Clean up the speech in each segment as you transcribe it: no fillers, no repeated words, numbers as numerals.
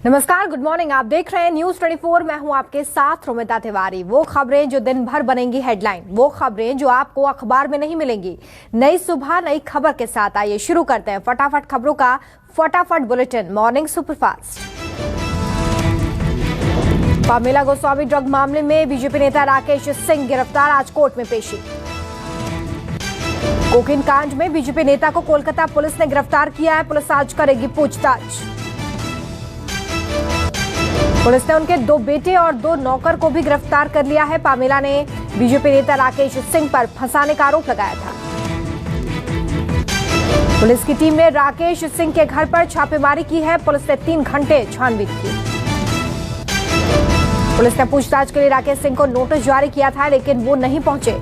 नमस्कार, good morning. आप देख रहे हैं न्यूज 24। मैं हूं आपके साथ रोमिता तिवारी। वो खबरें जो दिन भर बनेंगी हेडलाइन, वो खबरें जो आपको अखबार में नहीं मिलेंगी। नई सुबह नई खबर के साथ आइए शुरू करते हैं फटाफट खबरों का फटाफट bulletin morning superfast. Pamela Goswami drug मामले में बीजेपी नेता राकेश सिंह गिरफ्तार, आज कोर्ट में पेशी। कोकीन कांड में बीजेपी नेता को कोलकाता पुलिस ने गिरफ्तार किया है, पुलिस आज करेगी पूछताछ। पुलिस ने उनके 2 बेटे और 2 नौकर को भी गिरफ्तार कर लिया है। पामेला ने बीजेपी नेता राकेश सिंह पर फंसाने का आरोप लगाया था। पुलिस की टीम ने राकेश सिंह के घर पर छापेमारी की है, पुलिस ने 3 घंटे छानबीन की। पुलिस ने पूछताछ के लिए राकेश सिंह को नोटिस जारी किया था, लेकिन वो नहीं पहुंचे।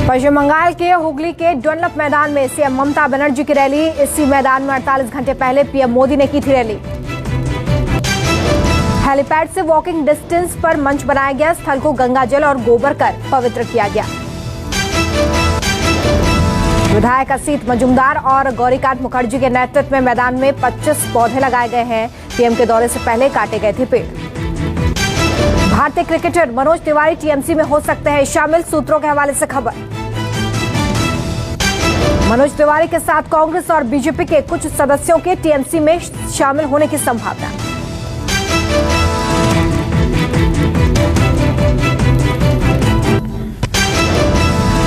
पश्चिम बंगाल के हुगली के डनलप मैदान में सीएम ममता बनर्जी की रैली। इसी मैदान में 48 घंटे पहले पीएम मोदी ने की थी रैली। हेलीपैड से वॉकिंग डिस्टेंस पर मंच बनाया गया, स्थल को गंगा जल और गोबर कर पवित्र किया गया। विधायक असीत मजूमदार और गौरीकांत मुखर्जी के नेतृत्व में मैदान में 25 पौधे लगाए गए हैं। पीएम के दौरे से पहले काटे गए थे पेड़। भारतीय क्रिकेटर मनोज तिवारी टीएमसी में हो सकते हैं शामिल, सूत्रों के हवाले से खबर। मनोज तिवारी के साथ कांग्रेस और बीजेपी के कुछ सदस्यों के टीएमसी में शामिल होने की संभावना।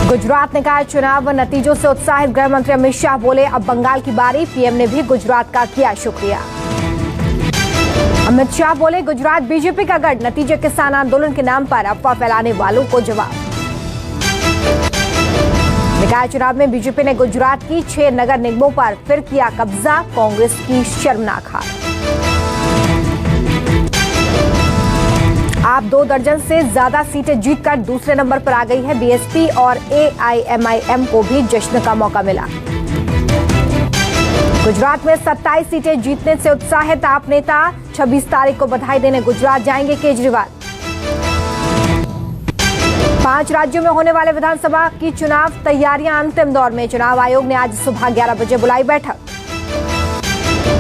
गुजरात ने कहा, चुनाव नतीजों से उत्साहित गृह मंत्री अमित शाह बोले, अब बंगाल की बारी। पीएम ने भी गुजरात का किया शुक्रिया। अमित शाह बोले, गुजरात बीजेपी का गढ़, नतीजे किसान आंदोलन के नाम पर अफवाह फैलाने वालों को जवाब। निकाय चुनाव में बीजेपी ने गुजरात की 6 नगर निगमों पर फिर किया कब्जा, कांग्रेस की शर्मनाक हार। आप 2 दर्जन से ज्यादा सीटें जीतकर दूसरे नंबर पर आ गई है बीएसपी और एआईएमआईएम को भी जश्न का मौका मिला। गुजरात में 27 सीटें जीतने से उत्साहित आप नेता, 26 तारीख को बधाई देने गुजरात जाएंगे केजरीवाल। 5 राज्यों में होने वाले विधानसभा की चुनाव तैयारियां अंतिम दौर में। चुनाव आयोग ने आज सुबह 11 बजे बुलाई बैठक।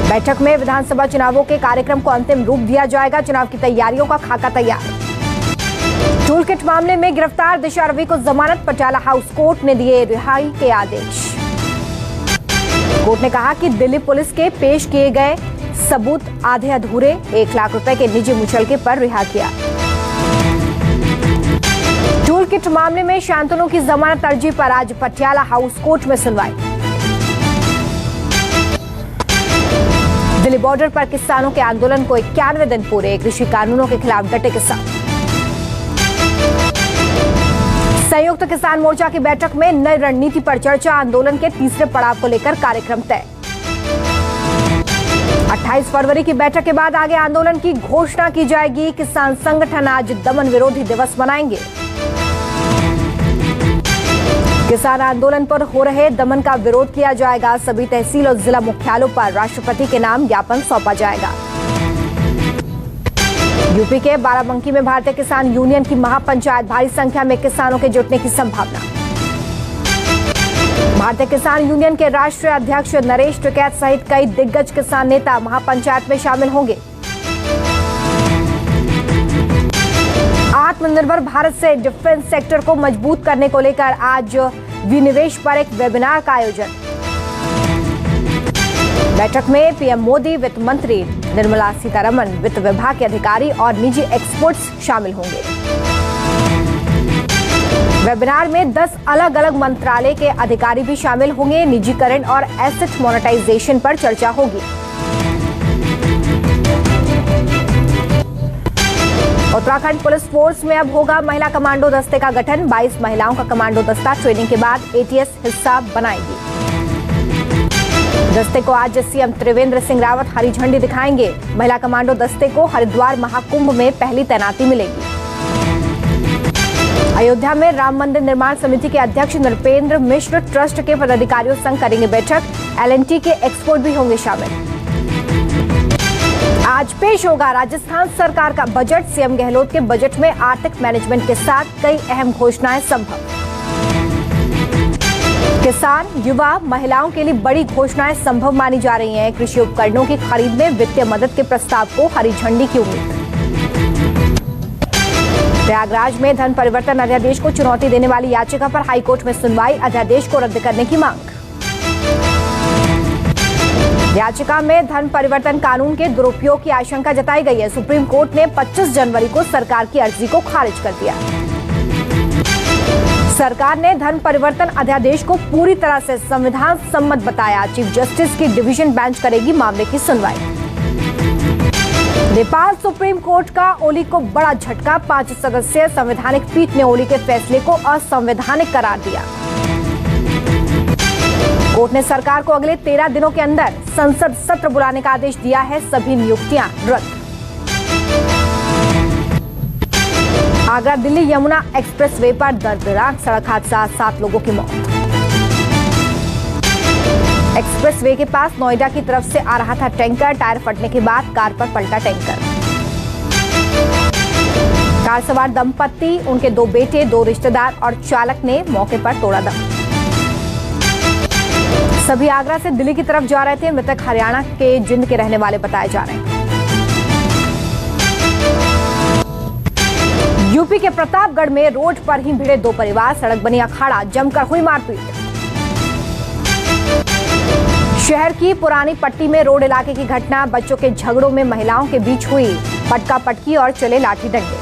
बैठक में विधानसभा चुनावों के कार्यक्रम को अंतिम रूप दिया जाएगा, चुनाव की तैयारियों का खाका तैयार। टूल किट मामले में गिरफ्तार दिशा रवि को जमानत, पटियाला हाउस कोर्ट ने दिए रिहाई के आदेश। कोर्ट ने कहा कि दिल्ली पुलिस के पेश किए गए सबूत आधे अधूरे, 1 लाख रुपए के निजी मुचलके पर रिहा किया। टूल किट मामले में शांतनु की जमानत अर्जी पर आज पटियाला हाउस कोर्ट में सुनवाई। दिल्ली बॉर्डर पर किसानों के आंदोलन को 91 दिन पूरे, कृषि कानूनों के खिलाफ डटे किसान। संयुक्त किसान मोर्चा की बैठक में नई रणनीति पर चर्चा, आंदोलन के तीसरे पड़ाव को लेकर कार्यक्रम तय। 28 फरवरी की बैठक के बाद आगे आंदोलन की घोषणा की जाएगी। किसान संगठन आज दमन विरोधी दिवस मनाएंगे। किसान आंदोलन पर हो रहे दमन का विरोध किया जाएगा। सभी तहसील और जिला मुख्यालयों पर राष्ट्रपति के नाम ज्ञापन सौंपा जाएगा। यूपी के बाराबंकी में भारतीय किसान यूनियन की महापंचायत, भारी संख्या में किसानों के जुटने की संभावना। भारतीय किसान यूनियन के राष्ट्रीय अध्यक्ष नरेश टिकैत सहित कई दिग्गज किसान नेता महापंचायत में शामिल होंगे। आत्मनिर्भर भारत से डिफेंस सेक्टर को मजबूत करने को लेकर आज विनिवेश पर एक वेबिनार का आयोजन। बैठक में पीएम मोदी, वित्त मंत्री निर्मला सीतारमण, वित्त विभाग के अधिकारी और निजी एक्सपर्ट्स शामिल होंगे। वेबिनार में 10 अलग अलग मंत्रालय के अधिकारी भी शामिल होंगे। निजीकरण और एसेट मोनेटाइजेशन पर चर्चा होगी। उत्तराखंड पुलिस फोर्स में अब होगा महिला कमांडो दस्ते का गठन। 22 महिलाओं का कमांडो दस्ता ट्रेनिंग के बाद एटीएस हिस्सा बनाएगी। दस्ते को आज सीएम त्रिवेंद्र सिंह रावत हरी झंडी दिखाएंगे। महिला कमांडो दस्ते को हरिद्वार महाकुंभ में पहली तैनाती मिलेगी। अयोध्या में राम मंदिर निर्माण समिति के अध्यक्ष नृपेंद्र मिश्र ट्रस्ट के पदाधिकारियों संग करेंगे बैठक। L&T के एक्सपर्ट भी होंगे शामिल। आज पेश होगा राजस्थान सरकार का बजट। सीएम गहलोत के बजट में आर्थिक मैनेजमेंट के साथ कई अहम घोषणाएं संभव। किसान, युवा, महिलाओं के लिए बड़ी घोषणाएं संभव मानी जा रही हैं। कृषि उपकरणों की खरीद में वित्तीय मदद के प्रस्ताव को हरी झंडी की उम्मीद। प्रयागराज में धन परिवर्तन अध्यादेश को चुनौती देने वाली याचिका पर हाईकोर्ट में सुनवाई। अध्यादेश को रद्द करने की मांग। याचिका में धन परिवर्तन कानून के दुरुपयोग की आशंका जताई गई है। सुप्रीम कोर्ट ने 25 जनवरी को सरकार की अर्जी को खारिज कर दिया। सरकार ने धन परिवर्तन अध्यादेश को पूरी तरह से संविधान सम्मत बताया। चीफ जस्टिस की डिवीजन बेंच करेगी मामले की सुनवाई। नेपाल सुप्रीम कोर्ट का ओली को बड़ा झटका। 5 सदस्यीय संवैधानिक पीठ ने ओली के फैसले को असंवैधानिक करार दिया। कोर्ट ने सरकार को अगले 13 दिनों के अंदर संसद सत्र बुलाने का आदेश दिया है। सभी नियुक्तियां रद्द। आगरा दिल्ली यमुना एक्सप्रेसवे पर दर्दनाक सड़क हादसा, 7 लोगों की मौत। एक्सप्रेसवे के पास नोएडा की तरफ से आ रहा था टैंकर। टायर फटने के बाद कार पर पलटा टैंकर। कार सवार दंपत्ति, उनके 2 बेटे, 2 रिश्तेदार और चालक ने मौके पर तोड़ा दम। सभी आगरा से दिल्ली की तरफ जा रहे थे। मृतक हरियाणा के जिंद के रहने वाले बताए जा रहे हैं। यूपी के प्रतापगढ़ में रोड पर ही भिड़े 2 परिवार। सड़क बनी अखाड़ा, जमकर हुई मारपीट। शहर की पुरानी पट्टी में रोड इलाके की घटना। बच्चों के झगड़ों में महिलाओं के बीच हुई पटका पटकी और चले लाठी डंडे।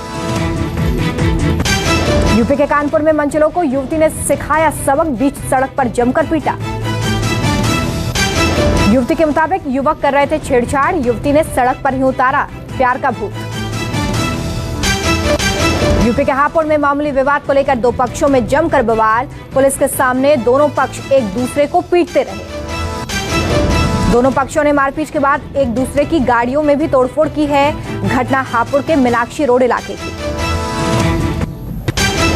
यूपी के कानपुर में मंचलों को युवती ने सिखाया सबक, बीच सड़क पर जमकर पीटा। युवती के मुताबिक युवक कर रहे थे छेड़छाड़। युवती ने सड़क पर ही उतारा प्यार का भूत। यूपी के हापुड़ में मामूली विवाद को लेकर 2 पक्षों में जमकर बवाल। पुलिस के सामने दोनों पक्ष एक दूसरे को पीटते रहे। दोनों पक्षों ने मारपीट के बाद एक दूसरे की गाड़ियों में भी तोड़फोड़ की है। घटना हापुड़ के मीनाक्षी रोड इलाके की।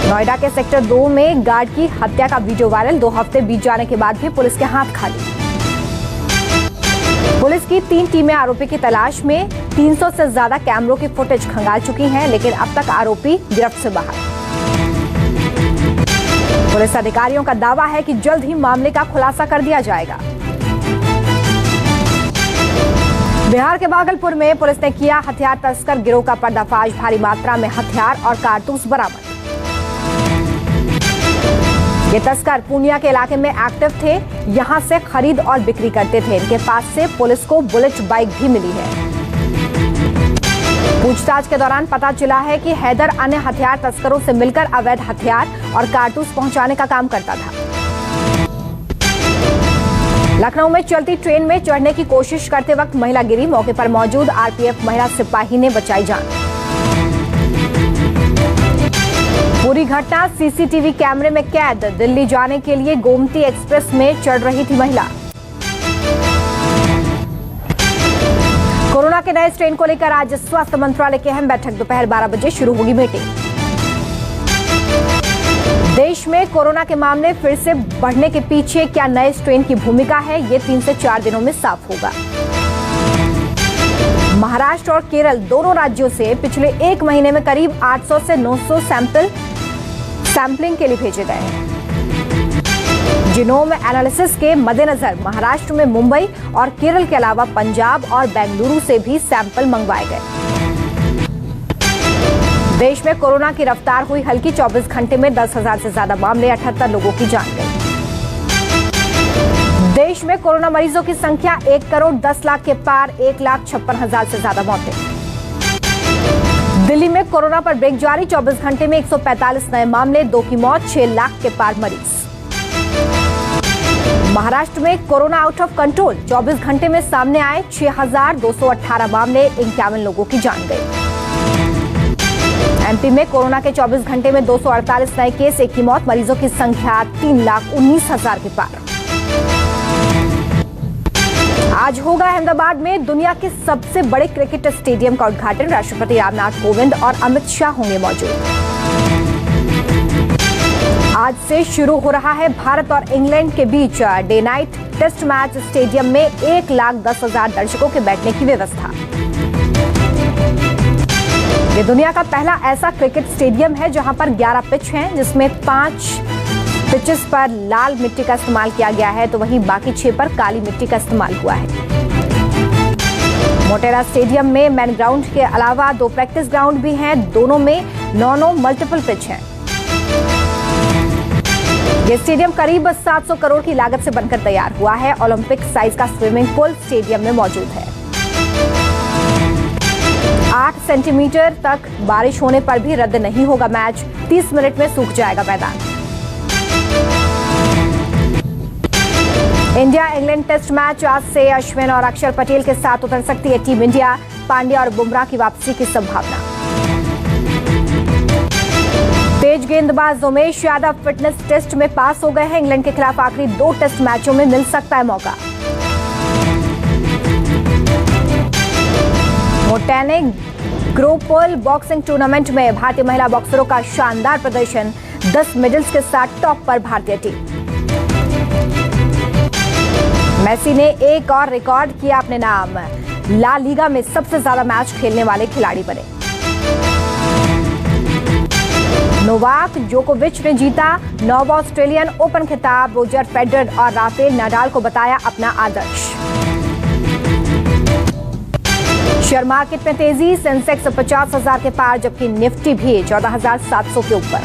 नोएडा के सेक्टर 2 में गार्ड की हत्या का वीडियो वायरल। 2 हफ्ते बीत जाने के बाद भी पुलिस के हाथ खाली। पुलिस की 3 टीमें आरोपी की तलाश में 300 से ज्यादा कैमरों की फुटेज खंगाल चुकी हैं, लेकिन अब तक आरोपी गिरफ्त से बाहर। पुलिस अधिकारियों का दावा है कि जल्द ही मामले का खुलासा कर दिया जाएगा। बिहार के भागलपुर में पुलिस ने किया हथियार तस्कर गिरोह का पर्दाफाश। भारी मात्रा में हथियार और कारतूस बरामद। ये तस्कर पूर्णिया के इलाके में एक्टिव थे। यहां से खरीद और बिक्री करते थे। इनके पास से पुलिस को बुलेट बाइक भी मिली है। पूछताछ के दौरान पता चला है कि हैदर अन्य हथियार तस्करों से मिलकर अवैध हथियार और कारतूस पहुंचाने का काम करता था। लखनऊ में चलती ट्रेन में चढ़ने की कोशिश करते वक्त महिला गिरी। मौके पर मौजूद आरपीएफ महिला सिपाही ने बचाई जान। पूरी घटना सीसीटीवी कैमरे में कैद। दिल्ली जाने के लिए गोमती एक्सप्रेस में चढ़ रही थी महिला। कोरोना के नए स्ट्रेन को लेकर आज स्वास्थ्य मंत्रालय की अहम बैठक। दोपहर 12 बजे शुरू होगी मीटिंग। देश में कोरोना के मामले फिर से बढ़ने के पीछे क्या नए स्ट्रेन की भूमिका है, ये 3 से 4 दिनों में साफ होगा। महाराष्ट्र और केरल दोनों राज्यों से पिछले 1 महीने में करीब 800 से 900 सैंपलिंग के लिए भेजे गए हैं। जीनोम एनालिसिस के मद्देनजर महाराष्ट्र में मुंबई और केरल के अलावा पंजाब और बेंगलुरु से भी सैंपल मंगवाए गए। देश में कोरोना की रफ्तार हुई हल्की। 24 घंटे में 10,000 से ज्यादा मामले, 78 लोगों की जान गई। देश में कोरोना मरीजों की संख्या 1 करोड़ 10 लाख के पार, 1,56,000 से ज्यादा मौतें। दिल्ली में कोरोना पर ब्रेक जारी। 24 घंटे में 145 नए मामले, 2 की मौत, 6 लाख के पार मरीज। महाराष्ट्र में कोरोना आउट ऑफ कंट्रोल। 24 घंटे में सामने आए 6,218 मामले, 51 लोगों की जान गई। एमपी में कोरोना के 24 घंटे में 248 नए केस, 1 की मौत, मरीजों की संख्या 3,19,000 के पार। आज होगा अहमदाबाद में दुनिया के सबसे बड़े क्रिकेट स्टेडियम का उद्घाटन। राष्ट्रपति रामनाथ कोविंद और अमित शाह होंगे मौजूद। आज से शुरू हो रहा है भारत और इंग्लैंड के बीच day night test match. Stadium में 1,10,000 दर्शकों के बैठने की व्यवस्था। ये दुनिया का पहला ऐसा क्रिकेट स्टेडियम है जहां पर 11 पिच हैं, जिसमें 5 पिचेस पर लाल मिट्टी का इस्तेमाल किया गया है, तो वहीं बाकी 6 पर काली मिट्टी का इस्तेमाल हुआ है। मोटेरा स्टेडियम में मेन ग्राउंड के अलावा 2 प्रैक्टिस ग्राउंड भी हैं, दोनों में 9 मल्टीपल पिच हैं। ये स्टेडियम करीब 700 करोड़ की लागत से बनकर तैयार हुआ है। ओलंपिक साइज का स्विमिंग पूल स्टेडियम में मौजूद है। 8 सेंटीमीटर तक बारिश होने पर भी रद्द नहीं होगा मैच। 30 मिनट में सूख जाएगा मैदान। इंडिया इंग्लैंड टेस्ट मैच आज से अश्विन और अक्षर पटेल के साथ उतर सकती है टीम इंडिया। पांड्या और बुमराह की वापसी की संभावना। तेज गेंदबाज उमेश यादव फिटनेस टेस्ट में पास हो गए हैं। इंग्लैंड के खिलाफ आखिरी 2 टेस्ट मैचों में मिल सकता है मौका। मोटेने ग्रोपोल बॉक्सिंग टूर्नामेंट में भारतीय महिला बॉक्सरों का शानदार प्रदर्शन। 10 मेडल्स के साथ टॉप पर भारतीय टीम। मेसी ने एक और रिकॉर्ड किया अपने नाम। ला लीगा में सबसे ज्यादा मैच खेलने वाले खिलाड़ी बने। नोवाक जोकोविच ने जीता 9वां ऑस्ट्रेलियन ओपन खिताब। रोजर फेडरर और राफेल नाडाल को बताया अपना आदर्श। शेयर मार्केट में तेजी। सेंसेक्स 50,000 के पार, जबकि निफ्टी भी 14,700 के ऊपर।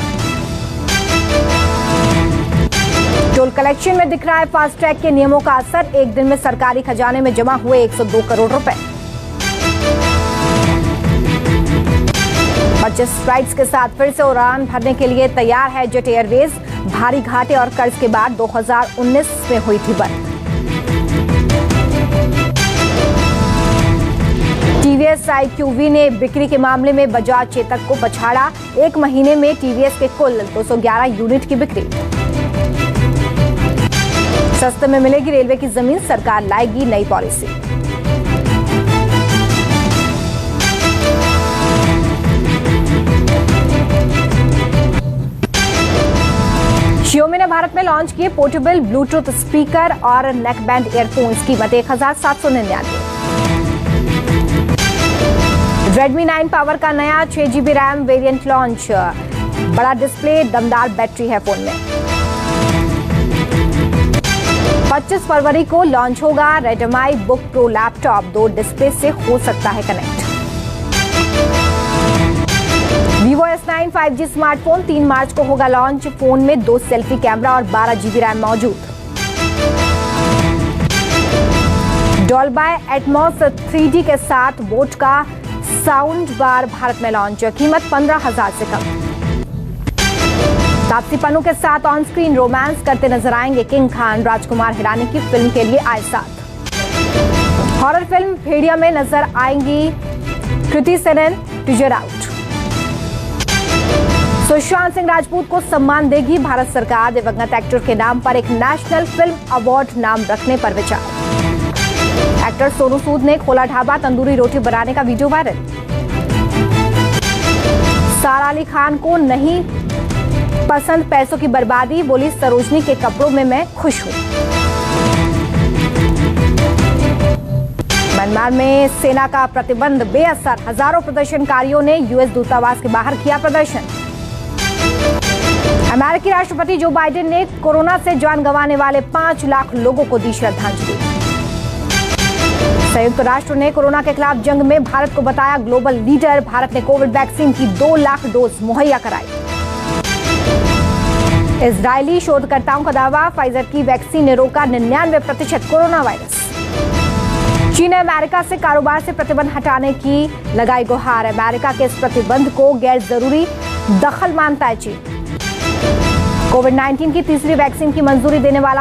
टोल कलेक्शन में दिख रहा है फास्टैग के नियमों का असर। एक दिन में सरकारी खजाने में जमा हुए 102 करोड़ रुपए। 25 फ्लाइट्स के साथ फिर से उड़ान भरने के लिए तैयार है जेट एयरवेज। भारी घाटे और कर्ज के बाद 2019 में हुई थी बंद। टीवीएस iQV ने बिक्री के मामले में बजाज चेतक को पछाड़ा। 1 महीने में टीवीएस के कुल 211 यूनिट की बिक्री। सस्ते में मिलेगी रेलवे की जमीन, सरकार लाएगी नई पॉलिसी। Xiaomi ने भारत में लॉन्च किए पोर्टेबल ब्लूटूथ स्पीकर और नेकबैंड ईयरफोन्स। कीमत 1,799। Redmi 9 पावर का नया 6GB रैम वेरिएंट लॉन्च। बड़ा डिस्प्ले, दमदार बैटरी है फोन में। 25 फरवरी को लॉन्च होगा Redmi Book Pro laptop. 2 display से हो सकता है connect. Vivo S9 5G smartphone 3 मार्च को होगा लॉन्च। फोन में 2 सेल्फी कैमरा और 12GB रैम मौजूद। Dolby Atmos 3D के साथ बोट का साउंड बार भारत में लॉन्च। कीमत 15,000 से कम। तापसी पन्नू के साथ ऑन स्क्रीन रोमांस करते नजर आएंगे किंग खान। राजकुमार हिरानी की फिल्म के लिए आए साथ। हॉरर फिल्म भेड़िया में नजर आएंगी कृति सेनन। Teaser out. सुशांत सिंह राजपूत को सम्मान देगी भारत सरकार। दिवंगत एक्टर के नाम पर एक नेशनल फिल्म अवार्ड नाम रखने पर विचार। एक्टर सोनू सूद ने खोला ढाबा। तंदूरी रोटी बनाने का वीडियो वायरल। सारा अली खान को नहीं पसंद पैसों की बर्बादी। बोली सरोजनी के कपड़ों में मैं खुश हूं। म्यांमार में सेना का प्रतिबंध बेअसर। हजारों प्रदर्शनकारियों ने यूएस दूतावास के बाहर किया प्रदर्शन। अमेरिकी राष्ट्रपति जो बाइडेन ने कोरोना से जान गंवाने वाले 5 लाख लोगों को दी श्रद्धांजलि। संयुक्त राष्ट्र ने कोरोना के खिलाफ जंग में भारत को बताया ग्लोबल लीडर। भारत ने कोविड वैक्सीन की 2 लाख डोज मुहैया कराई। इजरायली शोधकर्ताओं का दावा, फाइजर की वैक्सीन ने रोका 99% कोरोना वायरस। चीन ने अमेरिका से कारोबार से प्रतिबंध हटाने की लगाई गुहार। अमेरिका के इस प्रतिबंध को गैर जरूरी दखल मानता है चीन। कोविड-19 की तीसरी वैक्सीन की मंजूरी देने वाला